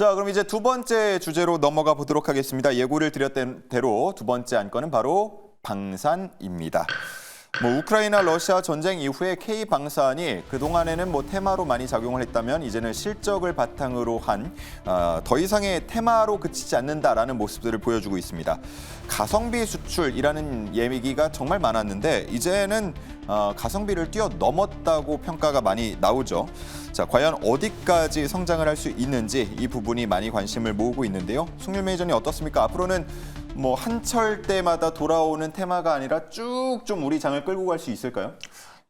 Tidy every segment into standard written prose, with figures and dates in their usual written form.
자, 그럼 이제 두 번째 주제로 넘어가 보도록 하겠습니다. 예고를 드렸던 대로 두 번째 안건은 바로 방산입니다. 우크라이나 러시아 전쟁 이후에 K방산이 그동안에는 테마로 많이 작용을 했다면 이제는 실적을 바탕으로 한 더 이상의 테마로 그치지 않는다라는 모습들을 보여주고 있습니다. 가성비 수출이라는 얘기가 정말 많았는데 이제는 가성비를 뛰어넘었다고 평가가 많이 나오죠. 자, 과연 어디까지 성장을 할 수 있는지 이 부분이 많이 관심을 모으고 있는데요. 송윤 매니저님 어떻습니까? 앞으로는 한철 때마다 돌아오는 테마가 아니라 쭉 좀 우리 장을 끌고 갈 수 있을까요?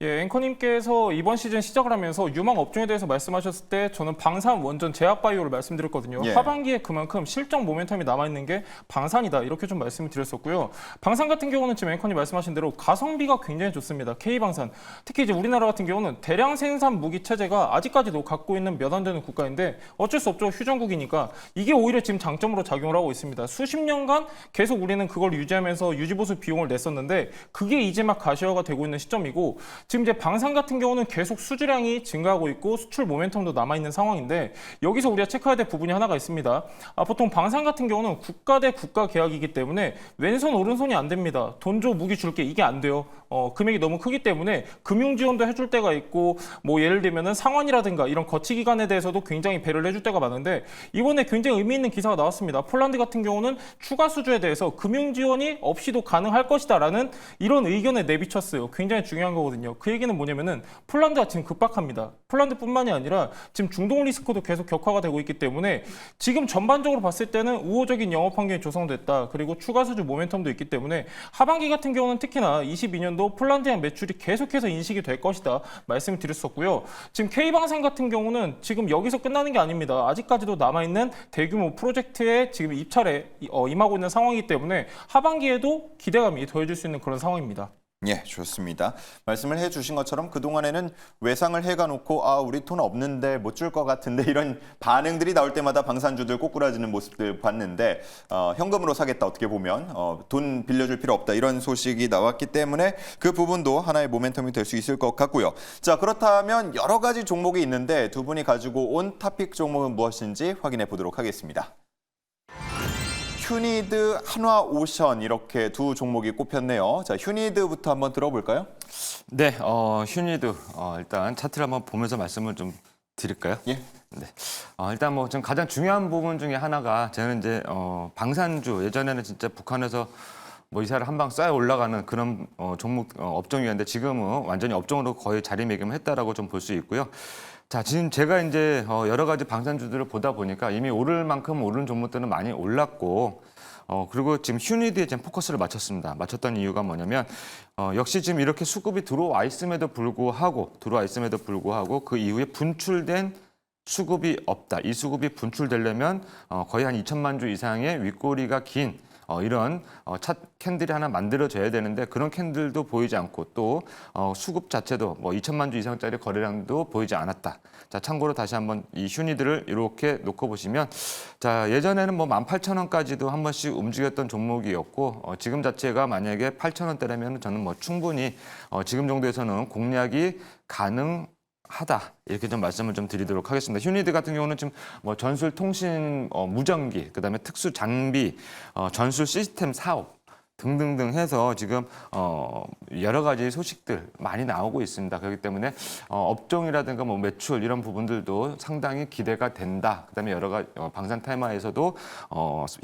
예, 앵커님께서 이번 시즌 시작을 하면서 유망 업종에 대해서 말씀하셨을 때 저는 방산, 원전, 제약바이오를 말씀드렸거든요. 예. 하반기에 그만큼 실적 모멘텀이 남아있는 게 방산이다 이렇게 좀 말씀을 드렸었고요. 방산 같은 경우는 지금 앵커님 말씀하신 대로 가성비가 굉장히 좋습니다. K방산. 특히 이제 우리나라 같은 경우는 대량 생산 무기 체제가 아직까지도 갖고 있는 몇 안 되는 국가인데 어쩔 수 없죠. 휴전국이니까 이게 오히려 지금 장점으로 작용을 하고 있습니다. 수십 년간 계속 우리는 그걸 유지하면서 유지보수 비용을 냈었는데 그게 이제 막 가시화가 되고 있는 시점이고 지금 이제 방산 같은 경우는 계속 수주량이 증가하고 있고 수출 모멘텀도 남아있는 상황인데 여기서 우리가 체크해야 될 부분이 하나가 있습니다. 보통 방산 같은 경우는 국가 대 국가 계약이기 때문에 왼손 오른손이 안 됩니다. 돈 줘 무기 줄게 이게 안 돼요. 금액이 너무 크기 때문에 금융 지원도 해줄 때가 있고 예를 들면은 상환이라든가 이런 거치 기간에 대해서도 굉장히 배려를 해줄 때가 많은데 이번에 굉장히 의미 있는 기사가 나왔습니다. 폴란드 같은 경우는 추가 수주에 대해서 금융 지원이 없이도 가능할 것이다라는 이런 의견을 내비쳤어요. 굉장히 중요한 거거든요. 그 얘기는 뭐냐면은 폴란드가 지금 급박합니다. 폴란드뿐만이 아니라 지금 중동 리스크도 계속 격화가 되고 있기 때문에 지금 전반적으로 봤을 때는 우호적인 영업 환경이 조성됐다. 그리고 추가 수주 모멘텀도 있기 때문에 하반기 같은 경우는 특히나 22년도 폴란드의 매출이 계속해서 인식이 될 것이다 말씀을 드렸었고요. 지금 K방산 같은 경우는 지금 여기서 끝나는 게 아닙니다. 아직까지도 남아있는 대규모 프로젝트에 지금 입찰에 임하고 있는 상황이기 때문에 하반기에도 기대감이 더해질 수 있는 그런 상황입니다. 예, 좋습니다. 말씀을 해주신 것처럼 그동안에는 외상을 해가놓고 우리 돈 없는데 못 줄 것 같은데 이런 반응들이 나올 때마다 방산주들 꼬꾸라지는 모습들 봤는데 현금으로 사겠다 어떻게 보면 돈 빌려줄 필요 없다 이런 소식이 나왔기 때문에 그 부분도 하나의 모멘텀이 될 수 있을 것 같고요. 자, 그렇다면 여러 가지 종목이 있는데 두 분이 가지고 온 토픽 종목은 무엇인지 확인해 보도록 하겠습니다. 휴니드, 한화오션 이렇게 두 종목이 꼽혔네요. 자, 휴니드부터 한번 들어볼까요? 네, 휴니드 일단 차트를 한번 보면서 말씀을 좀 드릴까요? 예. 네. 일단 좀 가장 중요한 부분 중에 하나가 저는 이제 방산주 예전에는 진짜 북한에서 이사를 한 방 쏴 올라가는 그런 종목 업종이었는데 지금은 완전히 업종으로 거의 자리매김을 했다라고 좀 볼 수 있고요. 자, 지금 제가 이제 여러 가지 방산주들을 보다 보니까 이미 오를 만큼 오른 종목들은 많이 올랐고, 그리고 지금 휴니드에 지금 포커스를 맞췄던 이유가 뭐냐면, 역시 지금 이렇게 수급이 들어와 있음에도 불구하고 그 이후에 분출된 수급이 없다. 이 수급이 분출되려면 거의 한 2천만 주 이상의 윗꼬리가 긴 이런 차 캔들이 하나 만들어져야 되는데 그런 캔들도 보이지 않고 또 수급 자체도 2천만 주 이상짜리 거래량도 보이지 않았다. 자, 참고로 다시 한번 이 휴니들을 이렇게 놓고 보시면 자, 예전에는 18,000원까지도 한 번씩 움직였던 종목이었고 지금 자체가 만약에 8,000원대라면 저는 충분히 지금 정도에서는 공략이 가능하다. 이렇게 좀 말씀을 좀 드리도록 하겠습니다. 휴니드 같은 경우는 지금 전술 통신 무전기, 그다음에 특수 장비, 전술 시스템 사업 등등등 해서 지금 여러 가지 소식들 많이 나오고 있습니다. 그렇기 때문에 업종이라든가 매출 이런 부분들도 상당히 기대가 된다. 그다음에 여러 가지 방산 테마에서도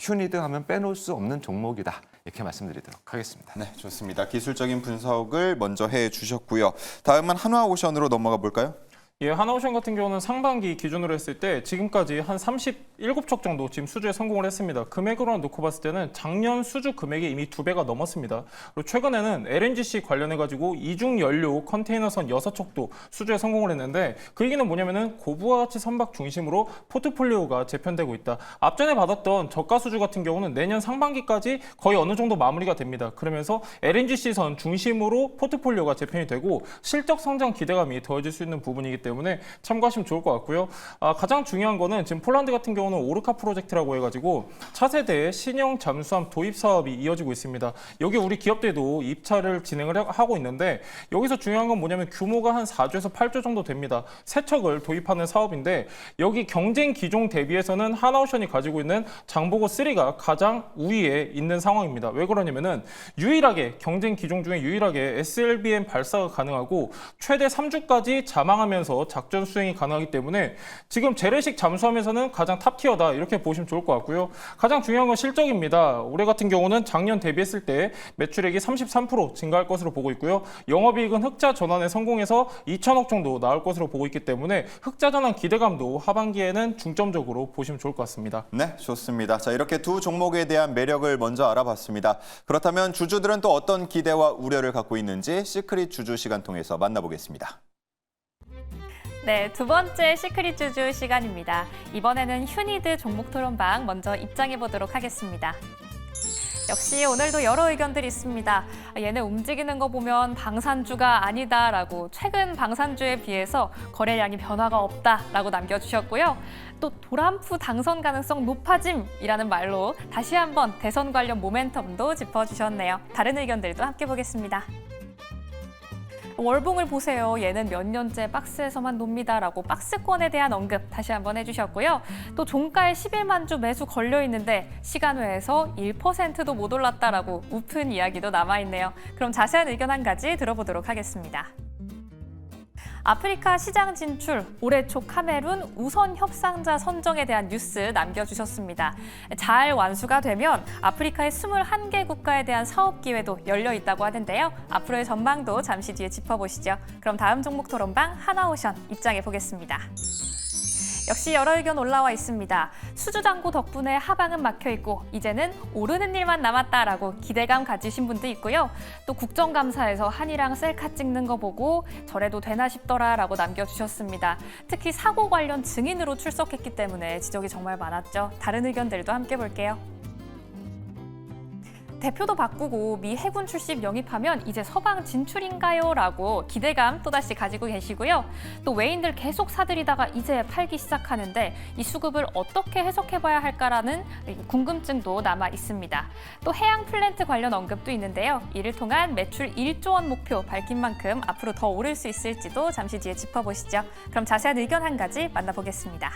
휴니드 하면 빼놓을 수 없는 종목이다. 이렇게 말씀드리도록 하겠습니다. 네, 좋습니다. 기술적인 분석을 먼저 해주셨고요. 다음은 한화오션으로 넘어가 볼까요? 예, 한화오션 같은 경우는 상반기 기준으로 했을 때 지금까지 한 37척 정도 지금 수주에 성공을 했습니다. 금액으로 놓고 봤을 때는 작년 수주 금액이 이미 2배가 넘었습니다. 그리고 최근에는 LNGC 관련해가지고 이중 연료 컨테이너선 6척도 수주에 성공을 했는데 그 얘기는 뭐냐면은 고부가 가치 선박 중심으로 포트폴리오가 재편되고 있다. 앞전에 받았던 저가 수주 같은 경우는 내년 상반기까지 거의 어느 정도 마무리가 됩니다. 그러면서 LNGC선 중심으로 포트폴리오가 재편이 되고 실적 성장 기대감이 더해질 수 있는 부분이기 때문에 때문에 참고하시면 좋을 것 같고요. 가장 중요한 거는 지금 폴란드 같은 경우는 오르카 프로젝트라고 해가지고 차세대 신형 잠수함 도입 사업이 이어지고 있습니다. 여기 우리 기업들도 입찰을 진행을 하고 있는데 여기서 중요한 건 뭐냐면 규모가 한 4조에서 8조 정도 됩니다. 세 척을 도입하는 사업인데 여기 경쟁 기종 대비해서는 하나오션이 가지고 있는 장보고 3가 가장 우위에 있는 상황입니다. 왜 그러냐면은 유일하게 경쟁 기종 중에 유일하게 SLBM 발사가 가능하고 최대 3주까지 자망하면서 작전 수행이 가능하기 때문에 지금 재래식 잠수함에서는 가장 탑티어다 이렇게 보시면 좋을 것 같고요. 가장 중요한 건 실적입니다. 올해 같은 경우는 작년 대비했을 때 매출액이 33% 증가할 것으로 보고 있고요. 영업이익은 흑자 전환에 성공해서 2천억 정도 나올 것으로 보고 있기 때문에 흑자 전환 기대감도 하반기에는 중점적으로 보시면 좋을 것 같습니다. 네, 좋습니다. 자, 이렇게 두 종목에 대한 매력을 먼저 알아봤습니다. 그렇다면 주주들은 또 어떤 기대와 우려를 갖고 있는지 시크릿 주주 시간 통해서 만나보겠습니다. 네, 두 번째 시크릿 주주 시간입니다. 이번에는 휴니드 종목 토론방 먼저 입장해 보도록 하겠습니다. 역시 오늘도 여러 의견들이 있습니다. 얘네 움직이는 거 보면 방산주가 아니다라고 최근 방산주에 비해서 거래량이 변화가 없다라고 남겨주셨고요. 또 도란프 당선 가능성 높아짐이라는 말로 다시 한번 대선 관련 모멘텀도 짚어주셨네요. 다른 의견들도 함께 보겠습니다. 월봉을 보세요. 얘는 몇 년째 박스에서만 놉니다라고 박스권에 대한 언급 다시 한번 해주셨고요. 또 종가에 11만 주 매수 걸려 있는데 시간외에서 1%도 못 올랐다라고 우픈 이야기도 남아있네요. 그럼 자세한 의견 한 가지 들어보도록 하겠습니다. 아프리카 시장 진출, 올해 초 카메룬 우선 협상자 선정에 대한 뉴스 남겨주셨습니다. 잘 완수가 되면 아프리카의 21개 국가에 대한 사업 기회도 열려 있다고 하는데요. 앞으로의 전망도 잠시 뒤에 짚어보시죠. 그럼 다음 종목 토론방 하나오션 입장해 보겠습니다. 역시 여러 의견 올라와 있습니다. 수주잔고 덕분에 하방은 막혀있고 이제는 오르는 일만 남았다라고 기대감 가지신 분도 있고요. 또 국정감사에서 한이랑 셀카 찍는 거 보고 저래도 되나 싶더라라고 남겨주셨습니다. 특히 사고 관련 증인으로 출석했기 때문에 지적이 정말 많았죠. 다른 의견들도 함께 볼게요. 대표도 바꾸고 미 해군 출신 영입하면 이제 서방 진출인가요? 라고 기대감 또다시 가지고 계시고요. 또 외인들 계속 사들이다가 이제 팔기 시작하는데 이 수급을 어떻게 해석해봐야 할까라는 궁금증도 남아 있습니다. 또 해양 플랜트 관련 언급도 있는데요. 이를 통한 매출 1조 원 목표 밝힌 만큼 앞으로 더 오를 수 있을지도 잠시 뒤에 짚어보시죠. 그럼 자세한 의견 한 가지 만나보겠습니다.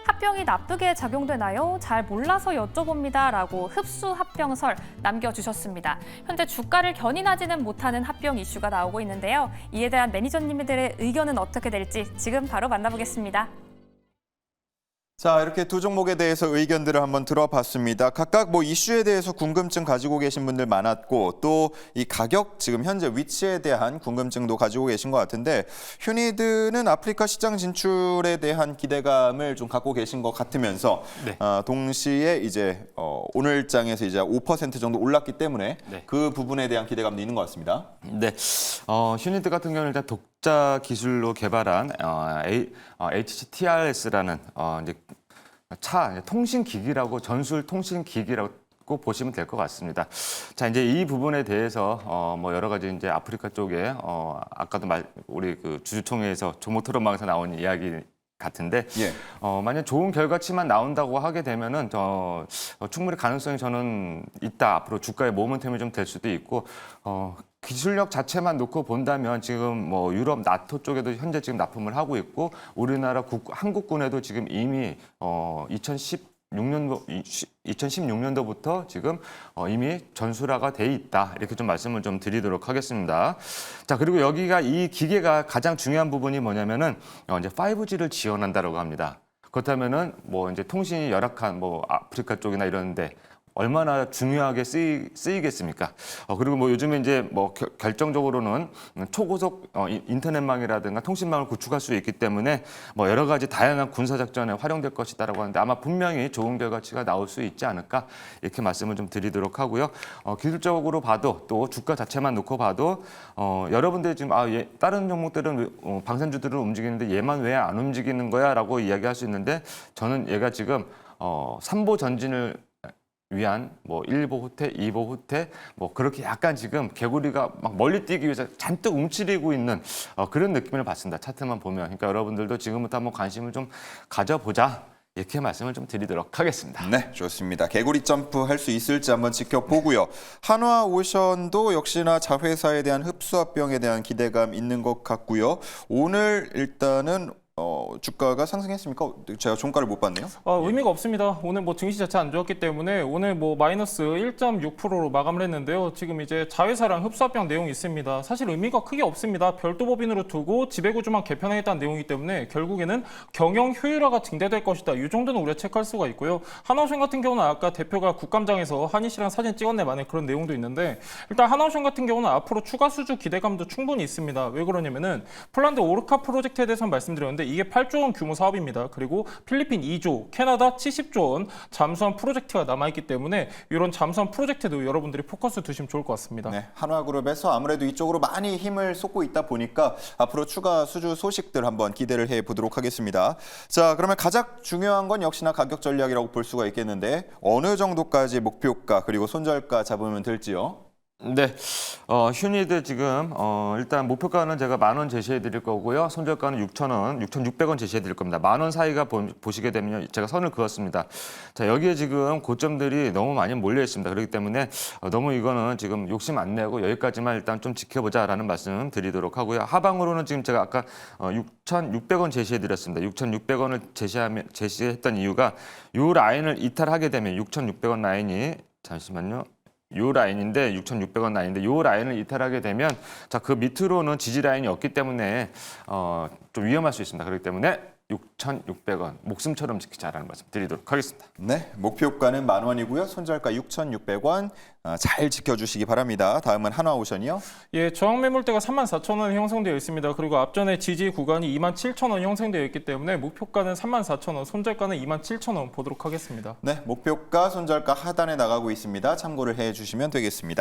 합병이 나쁘게 작용되나요? 잘 몰라서 여쭤봅니다. 라고 흡수 합병설 남겨주셨습니다. 현재 주가를 견인하지는 못하는 합병 이슈가 나오고 있는데요. 이에 대한 매니저님들의 의견은 어떻게 될지 지금 바로 만나보겠습니다. 자, 이렇게 두 종목에 대해서 의견들을 한번 들어봤습니다. 각각 뭐 이슈에 대해서 궁금증 가지고 계신 분들 많았고 또 이 가격 지금 현재 위치에 대한 궁금증도 가지고 계신 것 같은데 휴니드는 아프리카 시장 진출에 대한 기대감을 좀 갖고 계신 것 같으면서 네. 동시에 이제 오늘 장에서 이제 5% 정도 올랐기 때문에 네. 그 부분에 대한 기대감도 있는 것 같습니다. 네, 휴니드 같은 경우는 일단 독자 기술로 개발한 HTRS라는 이제 통신 기기라고 전술 통신 기기라고 보시면 될 것 같습니다. 자, 이제 이 부분에 대해서 뭐 여러 가지 이제 아프리카 쪽에 아까도 우리 그 주주총회에서 종목 토론방에서 나온 이야기 같은데 예. 만약 좋은 결과치만 나온다고 하게 되면은 충분히 가능성이 저는 있다. 앞으로 주가의 모멘텀이 좀 될 수도 있고 기술력 자체만 놓고 본다면 지금 뭐 유럽 나토 쪽에도 현재 지금 납품을 하고 있고 우리나라 한국군에도 지금 이미 2016년도부터 지금 이미 전술화가 돼 있다. 이렇게 좀 말씀을 좀 드리도록 하겠습니다. 자, 그리고 여기가 이 기계가 가장 중요한 부분이 뭐냐면은 이제 5G를 지원한다라고 합니다. 그렇다면은 뭐 이제 통신이 열악한 뭐 아프리카 쪽이나 이런데 얼마나 중요하게 쓰이겠습니까? 그리고 뭐 요즘에 이제 뭐 결정적으로는 초고속 인터넷망이라든가 통신망을 구축할 수 있기 때문에 뭐 여러 가지 다양한 군사 작전에 활용될 것이다라고 하는데 아마 분명히 좋은 결과치가 나올 수 있지 않을까 이렇게 말씀을 좀 드리도록 하고요. 기술적으로 봐도 또 주가 자체만 놓고 봐도 여러분들이 지금 다른 종목들은 방산주들은 움직이는데 얘만 왜 안 움직이는 거야라고 이야기할 수 있는데 저는 얘가 지금 삼보 전진을 위한 뭐 1보 후퇴, 2보 후퇴 뭐 그렇게 약간 지금 개구리가 막 멀리 뛰기 위해서 잔뜩 움츠리고 있는 그런 느낌을 받습니다. 차트만 보면. 그러니까 여러분들도 지금부터 한번 관심을 좀 가져보자. 이렇게 말씀을 좀 드리도록 하겠습니다. 네, 좋습니다. 개구리 점프 할 수 있을지 한번 지켜보고요. 한화오션도 역시나 자회사에 대한 흡수합병에 대한 기대감 있는 것 같고요. 오늘 일단은 주가가 상승했습니까? 제가 종가를 못 봤네요. 의미가 없습니다. 오늘 뭐 증시 자체 안 좋았기 때문에 오늘 뭐 마이너스 1.6%로 마감을 했는데요. 지금 이제 자회사랑 흡수합병 내용이 있습니다. 사실 의미가 크게 없습니다. 별도 법인으로 두고 지배구조만 개편하겠다는 내용이기 때문에 결국에는 경영 효율화가 증대될 것이다. 이 정도는 우리가 체크할 수가 있고요. 한화오션 같은 경우는 아까 대표가 국감장에서 한희 씨랑 사진 찍었네 만에 그런 내용도 있는데 일단 한화오션 같은 경우는 앞으로 추가 수주 기대감도 충분히 있습니다. 왜 그러냐면은 폴란드 오르카 프로젝트에 대해서 말씀드렸는데 이게 8조 원 규모 사업입니다. 그리고 필리핀 2조, 캐나다 70조 원 잠수함 프로젝트가 남아있기 때문에 이런 잠수함 프로젝트도 여러분들이 포커스 두시면 좋을 것 같습니다. 네, 한화그룹에서 아무래도 이쪽으로 많이 힘을 쏟고 있다 보니까 앞으로 추가 수주 소식들 한번 기대를 해보도록 하겠습니다. 자, 그러면 가장 중요한 건 역시나 가격 전략이라고 볼 수가 있겠는데 어느 정도까지 목표가 그리고 손절가 잡으면 될지요? 네, 휴니드 지금 일단 목표가는 제가 10,000원 제시해 드릴 거고요. 손절가는 6,000원, 6,600원 제시해 드릴 겁니다. 10,000원 사이가 보시게 되면 제가 선을 그었습니다. 자, 여기에 지금 고점들이 너무 많이 몰려 있습니다. 그렇기 때문에 너무 이거는 지금 욕심 안 내고 여기까지만 일단 좀 지켜보자라는 말씀 드리도록 하고요. 하방으로는 지금 제가 아까 6,600원 제시해 드렸습니다. 6,600원을 제시했던 이유가 이 라인을 이탈하게 되면 6,600원 라인이 잠시만요. 요 라인인데 6,600원 라인인데 요 라인을 이탈하게 되면 자, 그 밑으로는 지지 라인이 없기 때문에 좀 위험할 수 있습니다. 그렇기 때문에 6,600원 목숨처럼 지키자라는 말씀 드리도록 하겠습니다. 네, 목표가는 10,000원이고요. 손절가 6,600원 잘 지켜주시기 바랍니다. 다음은 한화오션이요. 예, 저항 매물대가 34,000원 형성되어 있습니다. 그리고 앞전에 지지 구간이 27,000원 형성되어 있기 때문에 목표가는 34,000원, 손절가는 27,000원 보도록 하겠습니다. 네, 목표가 손절가 하단에 나가고 있습니다. 참고를 해주시면 되겠습니다.